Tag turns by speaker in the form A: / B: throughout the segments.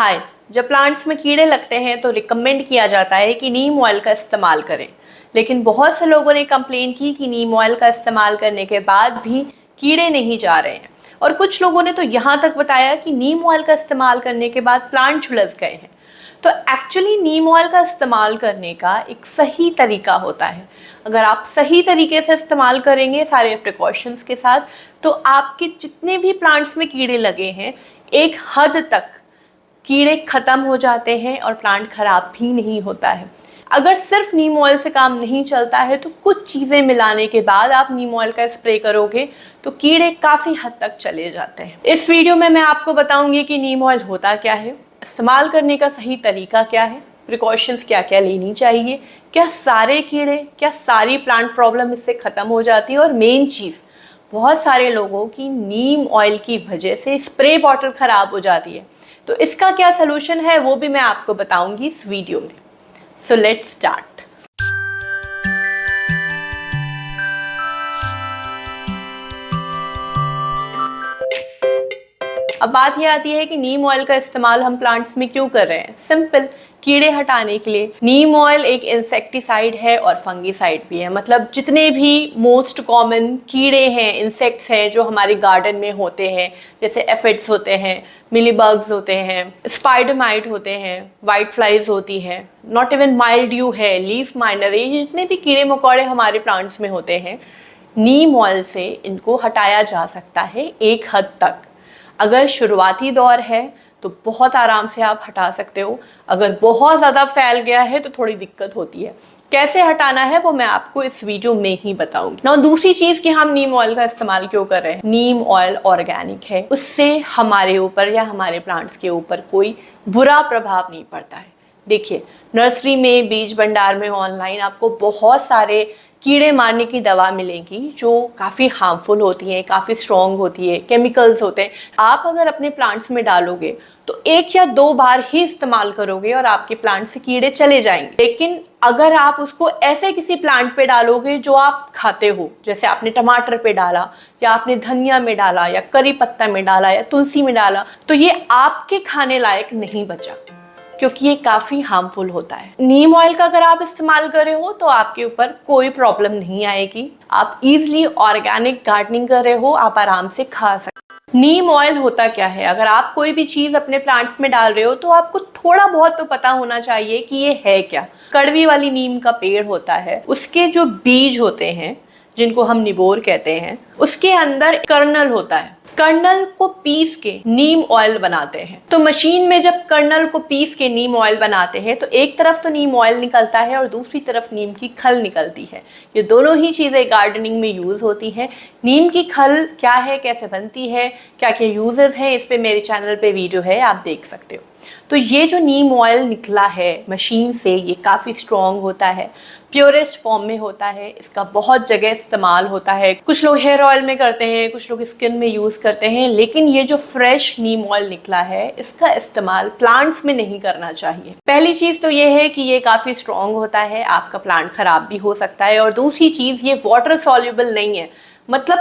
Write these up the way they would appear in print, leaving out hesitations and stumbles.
A: हाय, जब प्लांट्स में कीड़े लगते हैं तो रिकमेंड किया जाता है कि नीम ऑयल का इस्तेमाल करें। लेकिन बहुत से लोगों ने कंप्लेन की कि नीम ऑयल का इस्तेमाल करने के बाद भी कीड़े नहीं जा रहे हैं, और कुछ लोगों ने तो यहाँ तक बताया कि नीम ऑयल का इस्तेमाल करने के बाद प्लांट झुलस गए हैं। तो एक्चुअली नीम ऑयल का इस्तेमाल करने का एक सही तरीका होता है। अगर आप सही तरीके से इस्तेमाल करेंगे सारे प्रिकॉशंस के साथ, तो आपके जितने भी प्लांट्स में कीड़े लगे हैं एक हद तक कीड़े ख़त्म हो जाते हैं और प्लांट ख़राब भी नहीं होता है। अगर सिर्फ नीम ऑयल से काम नहीं चलता है तो कुछ चीज़ें मिलाने के बाद आप नीम ऑयल का स्प्रे करोगे तो कीड़े काफ़ी हद तक चले जाते हैं। इस वीडियो में मैं आपको बताऊंगी कि नीम ऑयल होता क्या है, इस्तेमाल करने का सही तरीका क्या है, प्रिकॉशंस क्या क्या लेनी चाहिए, क्या सारे कीड़े, क्या सारी प्लांट प्रॉब्लम इससे ख़त्म हो जाती है, और मेन चीज़, बहुत सारे लोगों की नीम ऑयल की वजह से स्प्रे बॉटल ख़राब हो जाती है। तो इसका क्या सलूशन है वो भी मैं आपको बताऊंगी इस वीडियो में। So let's start. अब बात ये आती है कि नीम ऑयल का इस्तेमाल हम प्लांट्स में क्यों कर रहे हैं। सिंपल, कीड़े हटाने के लिए। नीम ऑयल एक इंसेक्टिसाइड है और फंगिसाइड भी है। मतलब जितने भी मोस्ट कॉमन कीड़े हैं, इंसेक्ट्स हैं जो हमारे गार्डन में होते हैं, जैसे एफिड्स होते हैं, मिलीबग्स होते हैं, स्पाइडर माइट होते हैं, वाइट फ्लाइज होती हैं, नॉट इवन माइल्ड्यू है, लीफ माइनर, ये जितने भी कीड़े मकोड़े हमारे प्लांट्स में होते हैं, नीम ऑयल से इनको हटाया जा सकता है एक हद तक। अगर शुरुआती दौर है तो बहुत आराम से आप हटा सकते हो। अगर बहुत ज़्यादा फैल गया है तो थोड़ी दिक्कत होती है। कैसे हटाना है वो मैं आपको इस वीडियो में ही बताऊंगी। ना दूसरी चीज़ कि हम नीम ऑयल का इस्तेमाल क्यों कर रहे हैं। नीम ऑयल ऑर्गेनिक है, उससे हमारे ऊपर या हमारे प्लांट्स के ऊपर कोई बुरा प्रभाव नहीं पड़ता है। देखिए, नर्सरी में, बीज भंडार में, ऑनलाइन आपको बहुत सारे कीड़े मारने की दवा मिलेगी जो काफ़ी हार्मफुल होती हैं, काफ़ी स्ट्रॉन्ग होती है, केमिकल्स होते हैं। आप अगर अपने प्लांट्स में डालोगे तो एक या दो बार ही इस्तेमाल करोगे और आपके प्लांट से कीड़े चले जाएंगे। लेकिन अगर आप उसको ऐसे किसी प्लांट पे डालोगे जो आप खाते हो, जैसे आपने टमाटर पे डाला, या आपने धनिया में डाला, या करी पत्ता में डाला, या तुलसी में डाला, तो ये आपके खाने लायक नहीं बचा, क्योंकि ये काफ़ी हार्मफुल होता है। नीम ऑयल का अगर आप इस्तेमाल कर रहे हो तो आपके ऊपर कोई प्रॉब्लम नहीं आएगी। आप इजीली ऑर्गेनिक गार्डनिंग कर रहे हो, आप आराम से खा सकते हो। नीम ऑयल होता क्या है। अगर आप कोई भी चीज़ अपने प्लांट्स में डाल रहे हो तो आपको थोड़ा बहुत तो पता होना चाहिए कि ये है क्या। कड़वी वाली नीम का पेड़ होता है, उसके जो बीज होते हैं जिनको हम निबोर कहते हैं, उसके अंदर कर्नल होता है। कर्नल को पीस के नीम ऑयल बनाते हैं। तो मशीन में जब कर्नल को पीस के नीम ऑयल बनाते हैं तो एक तरफ तो नीम ऑयल निकलता है और दूसरी तरफ नीम की खल निकलती है। ये दोनों ही चीज़ें गार्डनिंग में यूज़ होती हैं। नीम की खल क्या है, कैसे बनती है, क्या क्या यूजेस हैं, इस पे मेरे चैनल पे वीडियो है, आप देख सकते हो। तो ये जो नीम ऑयल निकला है मशीन से, ये काफ़ी स्ट्रॉन्ग होता है, प्योरेस्ट फॉर्म में होता है। इसका बहुत जगह इस्तेमाल होता है। कुछ लोग हेयर ऑयल में करते हैं, कुछ लोग स्किन में यूज़ करते हैं, लेकिन ये जो फ्रेश नीम ऑयल निकला है इसका इस्तेमाल प्लांट्स में नहीं करना चाहिए। पहली चीज़ तो ये है कि ये काफ़ी स्ट्रॉन्ग होता है, आपका प्लांट ख़राब भी हो सकता है। और दूसरी चीज़, ये वाटर सॉल्युबल नहीं है, मतलब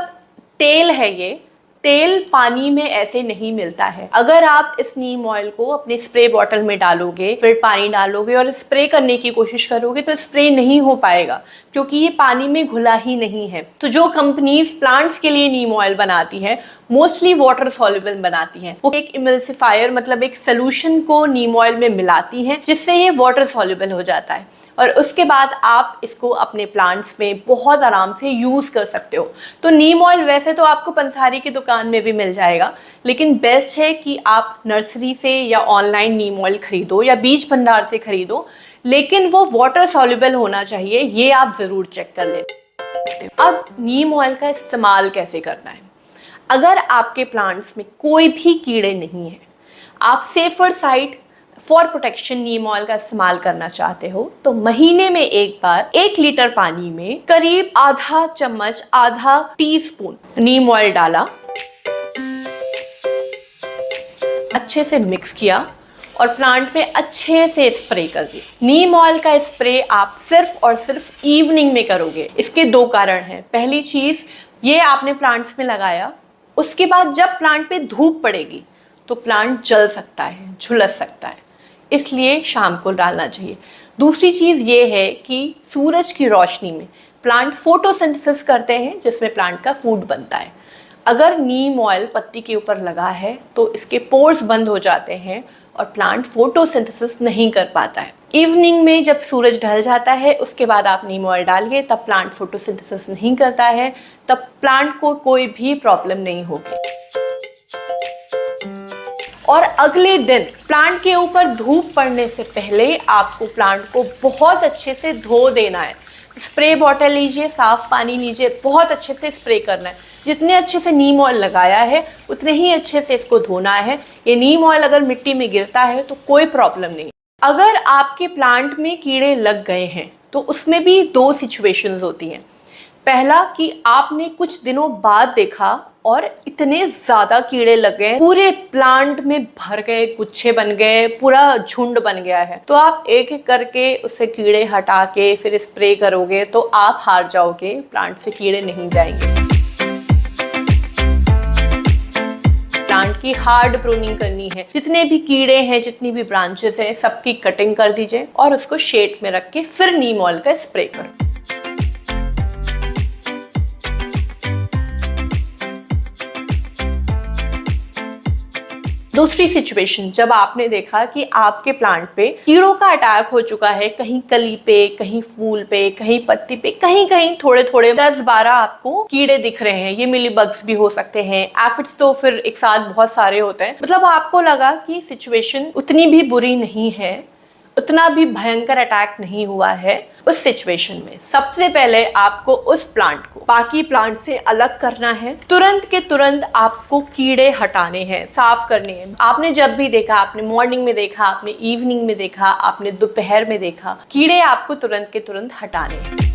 A: तेल है। ये तेल पानी में ऐसे नहीं मिलता है। अगर आप इस नीम ऑयल को अपने स्प्रे बॉटल में डालोगे, फिर पानी डालोगे और स्प्रे करने की कोशिश करोगे तो स्प्रे नहीं हो पाएगा, क्योंकि ये पानी में घुला ही नहीं है। तो जो कंपनीज प्लांट्स के लिए नीम ऑयल बनाती है मोस्टली वाटर सॉल्युबल बनाती हैं। वो एक इमल्सिफायर, मतलब एक सोल्यूशन को नीम ऑयल में मिलाती हैं जिससे ये वाटर सॉल्युबल हो जाता है, और उसके बाद आप इसको अपने प्लांट्स में बहुत आराम से यूज़ कर सकते हो। तो नीम ऑयल वैसे तो आपको पंसारी की दुकान में भी मिल जाएगा, लेकिन बेस्ट है कि आप नर्सरी से या ऑनलाइन नीम ऑयल खरीदो या बीज भंडार से खरीदो, लेकिन वो वाटर सॉल्युबल होना चाहिए, ये आप ज़रूर चेक कर लें। अब नीम ऑयल का इस्तेमाल कैसे करना है। अगर आपके प्लांट्स में कोई भी कीड़े नहीं हैं, आप safer side for protection Neem oil का इस्तेमाल करना चाहते हो, तो महीने में एक बार 1 लीटर पानी में करीब आधा चम्मच, आधा टीस्पून नीम ऑयल डाला, अच्छे से मिक्स किया और प्लांट पे अच्छे से स्प्रे कर दिया। नीम ऑयल का स्प्रे आप सिर्फ और सिर्फ इवनिंग में करोगे। इसके 2 कारण हैं। पहली चीज़, ये आपने प्लांट्स में लगाया, उसके बाद जब प्लांट पे धूप पड़ेगी तो प्लांट जल सकता है, झुलस सकता है, इसलिए शाम को डालना चाहिए। दूसरी चीज़ ये है कि सूरज की रोशनी में प्लांट फोटोसिंथेसिस करते हैं, जिसमें प्लांट का फूड बनता है। अगर नीम ऑयल पत्ती के ऊपर लगा है तो इसके पोर्स बंद हो जाते हैं और प्लांट फोटोसिंथेसिस नहीं कर पाता है। इवनिंग में जब सूरज ढल जाता है उसके बाद आप नीम ऑयल डालिए, तब प्लांट फोटोसिंथेसिस नहीं करता है, तब प्लांट को कोई भी प्रॉब्लम नहीं होगी। और अगले दिन प्लांट के ऊपर धूप पड़ने से पहले आपको प्लांट को बहुत अच्छे से धो देना है। स्प्रे बॉटल लीजिए, साफ पानी लीजिए, बहुत अच्छे से स्प्रे करना है। जितने अच्छे से नीम ऑयल लगाया है उतने ही अच्छे से इसको धोना है। ये नीम ऑयल अगर मिट्टी में गिरता है तो कोई प्रॉब्लम नहीं। अगर आपके प्लांट में कीड़े लग गए हैं तो उसमें भी दो सिचुएशंस होती हैं। पहला कि आपने कुछ दिनों बाद देखा और इतने ज़्यादा कीड़े लग गए, पूरे प्लांट में भर गए, गुच्छे बन गए, पूरा झुंड बन गया है, तो आप एक एक करके उससे कीड़े हटा के फिर स्प्रे करोगे तो आप हार जाओगे, प्लांट से कीड़े नहीं जाएंगे। प्लांट की हार्ड प्रूनिंग करनी है। जितने भी कीड़े हैं, जितनी भी ब्रांचेस हैं, सबकी कटिंग कर दीजिए और उसको शेड में रख के फिर नीम ऑयल का स्प्रे करो। दूसरी सिचुएशन, जब आपने देखा कि आपके प्लांट पे कीड़ों का अटैक हो चुका है, कहीं कली पे, कहीं फूल पे, कहीं पत्ती पे, कहीं कहीं थोड़े थोड़े 10-12 आपको कीड़े दिख रहे हैं। ये मिली बग्स भी हो सकते हैं, एफिड्स तो फिर एक साथ बहुत सारे होते हैं। मतलब आपको लगा कि सिचुएशन उतनी भी बुरी नहीं है, उतना भी भयंकर अटैक नहीं हुआ है। उस सिचुएशन में सबसे पहले आपको उस प्लांट को बाकी प्लांट से अलग करना है। तुरंत के तुरंत आपको कीड़े हटाने हैं, साफ करने हैं। आपने जब भी देखा, आपने मॉर्निंग में देखा, आपने इवनिंग में देखा, आपने दोपहर में देखा, कीड़े आपको तुरंत के तुरंत हटाने हैं।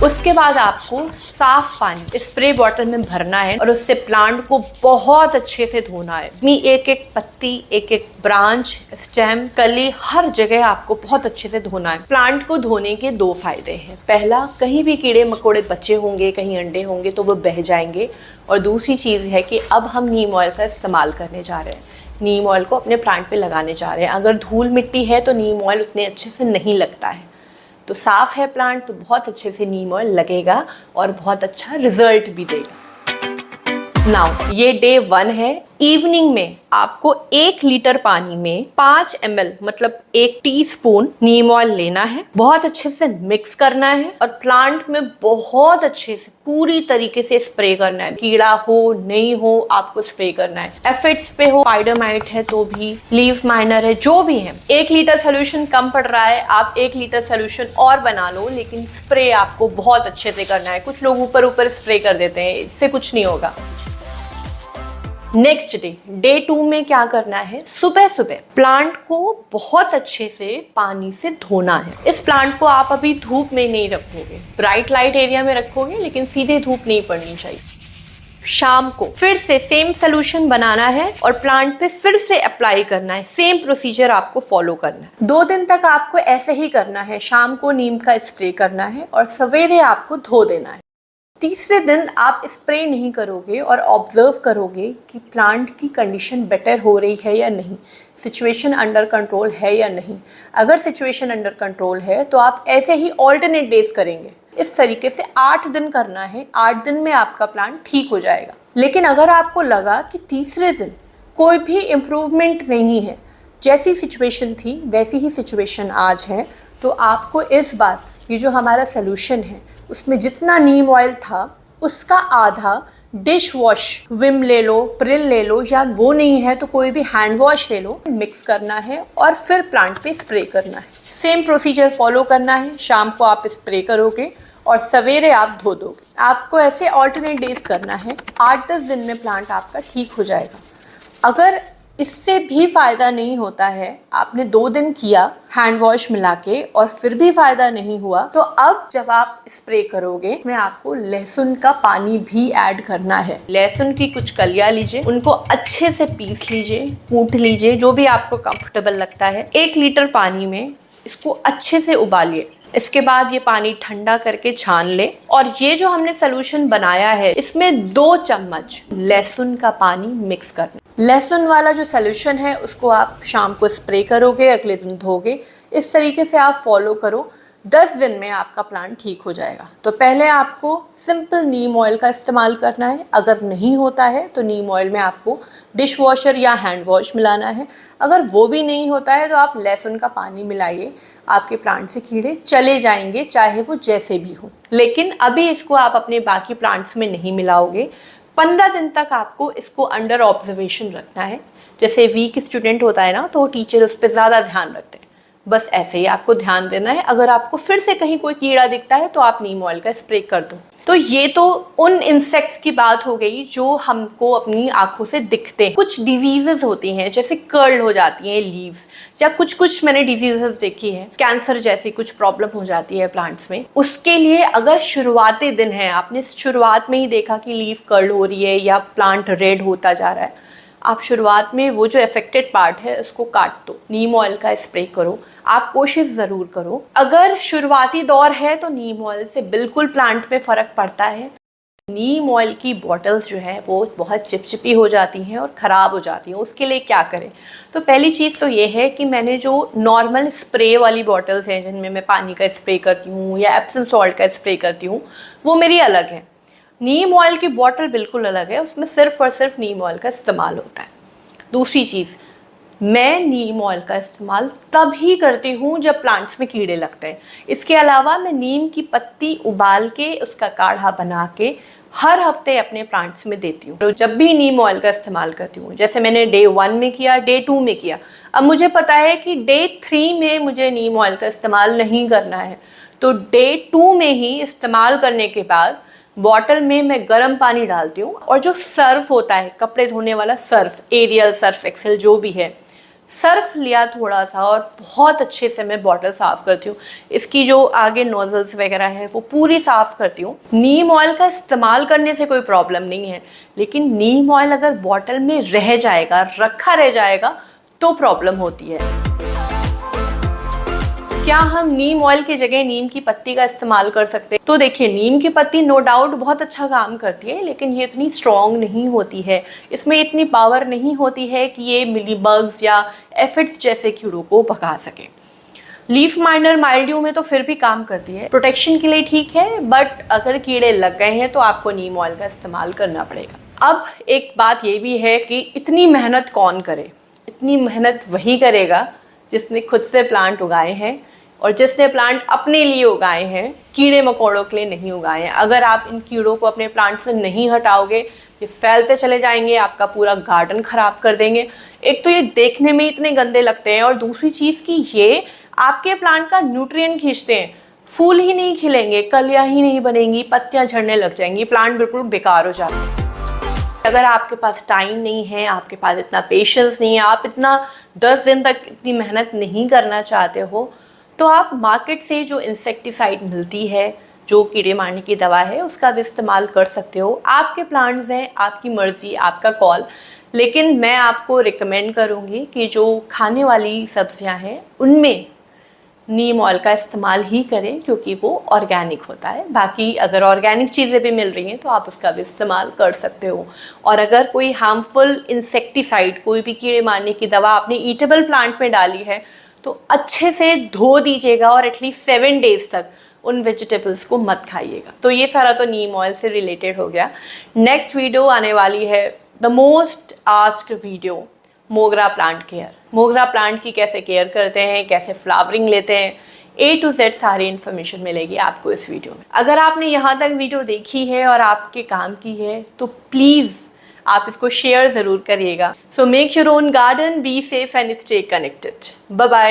A: उसके बाद आपको साफ पानी स्प्रे बॉटल में भरना है और उससे प्लांट को बहुत अच्छे से धोना है। एक एक पत्ती, एक एक ब्रांच, स्टेम, कली, हर जगह आपको बहुत अच्छे से धोना है। प्लांट को धोने के दो फायदे हैं। पहला, कहीं भी कीड़े मकोड़े बचे होंगे, कहीं अंडे होंगे तो वो बह जाएंगे। और दूसरी चीज़ है कि अब हम नीम ऑयल का इस्तेमाल करने जा रहे हैं, नीम ऑयल को अपने प्लांट पे लगाने जा रहे हैं। अगर धूल मिट्टी है तो नीम ऑयल उतने अच्छे से नहीं लगता है, तो साफ है प्लांट तो बहुत अच्छे से नीम ऑयल लगेगा और बहुत अच्छा रिजल्ट भी देगा। नाउ ये डे 1 है। इवनिंग में आपको 1 लीटर पानी में 5 ml मतलब 1 टीस्पून नीम ऑयल लेना है, बहुत अच्छे से मिक्स करना है और प्लांट में बहुत अच्छे से पूरी तरीके से स्प्रे करना है। कीड़ा हो नहीं हो आपको स्प्रे करना है। एफिड्स पे हो, स्पाइडर है तो भी, लीफ माइनर है, जो भी है। 1 लीटर सोल्यूशन कम पड़ रहा है, आप 1 लीटर सोल्यूशन और बना लो, लेकिन स्प्रे आपको बहुत अच्छे से करना है। कुछ लोग ऊपर ऊपर स्प्रे कर देते हैं, इससे कुछ नहीं होगा। नेक्स्ट डे 2 में क्या करना है, सुबह सुबह प्लांट को बहुत अच्छे से पानी से धोना है। इस प्लांट को आप अभी धूप में नहीं रखोगे, ब्राइट लाइट एरिया में रखोगे, लेकिन सीधे धूप नहीं पड़नी चाहिए। शाम को फिर से सेम सोल्यूशन बनाना है और प्लांट पे फिर से अप्लाई करना है। सेम प्रोसीजर आपको फॉलो करना है। 2 दिन तक आपको ऐसे ही करना है। शाम को नीम का स्प्रे करना है और सवेरे आपको धो देना है। तीसरे दिन आप स्प्रे नहीं करोगे और ऑब्जर्व करोगे कि प्लांट की कंडीशन बेटर हो रही है या नहीं, सिचुएशन अंडर कंट्रोल है या नहीं। अगर सिचुएशन अंडर कंट्रोल है तो आप ऐसे ही ऑल्टरनेट डेज करेंगे। इस तरीके से 8 दिन करना है। 8 दिन में आपका प्लांट ठीक हो जाएगा। लेकिन अगर आपको लगा कि तीसरे दिन कोई भी इम्प्रूवमेंट नहीं है, जैसी सिचुएशन थी वैसी ही सिचुएशन आज है, तो आपको इस बार ये जो हमारा सोल्यूशन है उसमें जितना नीम ऑयल था उसका आधा डिश वॉश, विम ले लो, प्रिल ले लो, या वो नहीं है तो कोई भी हैंड वॉश ले लो, मिक्स करना है और फिर प्लांट पे स्प्रे करना है। सेम प्रोसीजर फॉलो करना है। शाम को आप स्प्रे करोगे और सवेरे आप धो दोगे। आपको ऐसे ऑल्टरनेट डेज करना है। 8-10 दिन में प्लांट आपका ठीक हो जाएगा। अगर इससे भी फ़ायदा नहीं होता है, आपने 2 दिन किया हैंड वॉश मिला के और फिर भी फ़ायदा नहीं हुआ, तो अब जब आप स्प्रे करोगे इसमें आपको लहसुन का पानी भी ऐड करना है। लहसुन की कुछ कलियां लीजिए, उनको अच्छे से पीस लीजिए, कूट लीजिए, जो भी आपको कंफर्टेबल लगता है। 1 लीटर पानी में इसको अच्छे से उबालिए। इसके बाद ये पानी ठंडा करके छान ले और ये जो हमने सोल्यूशन बनाया है इसमें 2 चम्मच लहसुन का पानी मिक्स करना। लहसुन वाला जो सोल्यूशन है उसको आप शाम को स्प्रे करोगे, अगले दिन धोगे। इस तरीके से आप फॉलो करो, 10 दिन में आपका प्लांट ठीक हो जाएगा। तो पहले आपको सिंपल नीम ऑयल का इस्तेमाल करना है। अगर नहीं होता है तो नीम ऑयल में आपको डिश वॉशर या हैंड वॉश मिलाना है। अगर वो भी नहीं होता है तो आप लहसुन का पानी मिलाइए, आपके प्लांट से कीड़े चले जाएंगे, चाहे वो जैसे भी हो। लेकिन अभी इसको आप अपने बाकी प्लांट्स में नहीं मिलाओगे। 15 दिन तक आपको इसको अंडर ऑब्जर्वेशन रखना है। जैसे वीक स्टूडेंट होता है ना, तो टीचर उस पर ज़्यादा ध्यान रखते हैं, बस ऐसे ही आपको ध्यान देना है। अगर आपको फिर से कहीं कोई कीड़ा दिखता है तो आप नीम ऑयल का स्प्रे कर दो। तो ये तो उन इंसेक्ट्स की बात हो गई जो हमको अपनी आंखों से दिखते हैं। कुछ डिजीजेस होती हैं, जैसे कर्ल हो जाती हैं लीव्स, या कुछ मैंने डिजीजेस देखी है, कैंसर जैसी कुछ प्रॉब्लम हो जाती है प्लांट्स में। उसके लिए अगर शुरुआती दिन है, आपने शुरुआत में ही देखा कि लीव कर्ल हो रही है या प्लांट रेड होता जा रहा है, आप शुरुआत में वो जो अफेक्टेड पार्ट है उसको काट दो, नीम ऑयल का स्प्रे करो। आप कोशिश ज़रूर करो। अगर शुरुआती दौर है तो नीम ऑयल से बिल्कुल प्लांट में फ़र्क पड़ता है। नीम ऑयल की बॉटल्स जो है वो बहुत चिपचिपी हो जाती हैं और ख़राब हो जाती हैं। उसके लिए क्या करें? तो पहली चीज़ तो ये है कि मैंने जो नॉर्मल स्प्रे वाली बॉटल्स हैं जिनमें मैं पानी का स्प्रे करती हूँ या एप्सम सॉल्ट का स्प्रे करती हूँ, वो मेरी अलग है। नीम ऑयल की बॉटल बिल्कुल अलग है, उसमें सिर्फ और सिर्फ नीम ऑयल का इस्तेमाल होता है। दूसरी चीज़, मैं नीम ऑयल का इस्तेमाल तब ही करती हूँ जब प्लांट्स में कीड़े लगते हैं। इसके अलावा मैं नीम की पत्ती उबाल के उसका काढ़ा बना के हर हफ्ते अपने प्लांट्स में देती हूँ। तो जब भी नीम ऑयल का इस्तेमाल करती हूँ, जैसे मैंने डे 1 में किया, डे 2 में किया, अब मुझे पता है कि डे 3 में मुझे नीम ऑयल का इस्तेमाल नहीं करना है, तो डे 2 में ही इस्तेमाल करने के बाद बॉटल में मैं गर्म पानी डालती हूँ। और जो सर्फ होता है, कपड़े धोने वाला सर्फ, एरियल सर्फ एक्सेल जो भी है, सर्फ लिया थोड़ा सा और बहुत अच्छे से मैं बॉटल साफ़ करती हूँ। इसकी जो आगे नोजल्स वगैरह है वो पूरी साफ़ करती हूँ। नीम ऑयल का इस्तेमाल करने से कोई प्रॉब्लम नहीं है, लेकिन नीम ऑयल अगर बॉटल में रह जाएगा, रखा रह जाएगा, तो प्रॉब्लम होती है। क्या हम नीम ऑयल की जगह नीम की पत्ती का इस्तेमाल कर सकते हैं? तो देखिए, नीम की पत्ती नो डाउट बहुत अच्छा काम करती है, लेकिन ये इतनी स्ट्रॉन्ग नहीं होती है, इसमें इतनी पावर नहीं होती है कि ये मिलीबग्स या एफिड्स जैसे कीड़ों को भगा सके। लीफ माइनर माइल्ड्यू में तो फिर भी काम करती है, प्रोटेक्शन के लिए ठीक है, बट अगर कीड़े लग गए हैं तो आपको नीम ऑयल का इस्तेमाल करना पड़ेगा। अब एक बात ये भी है कि इतनी मेहनत कौन करे? इतनी मेहनत वही करेगा जिसने खुद से प्लांट उगाए हैं और जिसने प्लांट अपने लिए उगाए हैं, कीड़े मकोड़ों के लिए नहीं उगाए हैं। अगर आप इन कीड़ों को अपने प्लांट से नहीं हटाओगे, ये फैलते चले जाएंगे, आपका पूरा गार्डन ख़राब कर देंगे। एक तो ये देखने में इतने गंदे लगते हैं, और दूसरी चीज़ कि ये आपके प्लांट का न्यूट्रिएंट खींचते हैं। फूल ही नहीं खिलेंगे, कलियाँ ही नहीं बनेंगी, पत्तियाँ झड़ने लग जाएंगी, प्लांट बिल्कुल बेकार हो जाता है। अगर आपके पास टाइम नहीं है, आपके पास इतना पेशेंस नहीं है, आप इतना 10 दिन तक इतनी मेहनत नहीं करना चाहते हो, तो आप मार्केट से जो इंसेक्टिसाइड मिलती है, जो कीड़े मारने की दवा है, उसका भी इस्तेमाल कर सकते हो। आपके प्लांट्स हैं, आपकी मर्ज़ी, आपका कॉल। लेकिन मैं आपको रिकमेंड करूँगी कि जो खाने वाली सब्जियां हैं उनमें नीम ऑयल का इस्तेमाल ही करें, क्योंकि वो ऑर्गेनिक होता है। बाकी अगर ऑर्गेनिक चीज़ें भी मिल रही हैं तो आप उसका भी इस्तेमाल कर सकते हो। और अगर कोई हार्मफुल इंसेक्टिसाइड, कोई भी कीड़े मारने की दवा आपने ईटेबल प्लांट में डाली है, तो अच्छे से धो दीजिएगा और एटलीस्ट 7 डेज तक उन वेजिटेबल्स को मत खाइएगा। तो ये सारा तो नीम ऑयल से रिलेटेड हो गया। नेक्स्ट वीडियो आने वाली है द मोस्ट आस्क्ड वीडियो, मोगरा प्लांट केयर। मोगरा प्लांट की कैसे केयर करते हैं, कैसे फ्लावरिंग लेते हैं, A to Z सारी इन्फॉर्मेशन मिलेगी आपको इस वीडियो में। अगर आपने यहाँ तक वीडियो देखी है और आपके काम की है तो प्लीज़ आप इसको शेयर ज़रूर करिएगा। So make your own garden, be safe and stay connected. Bye bye.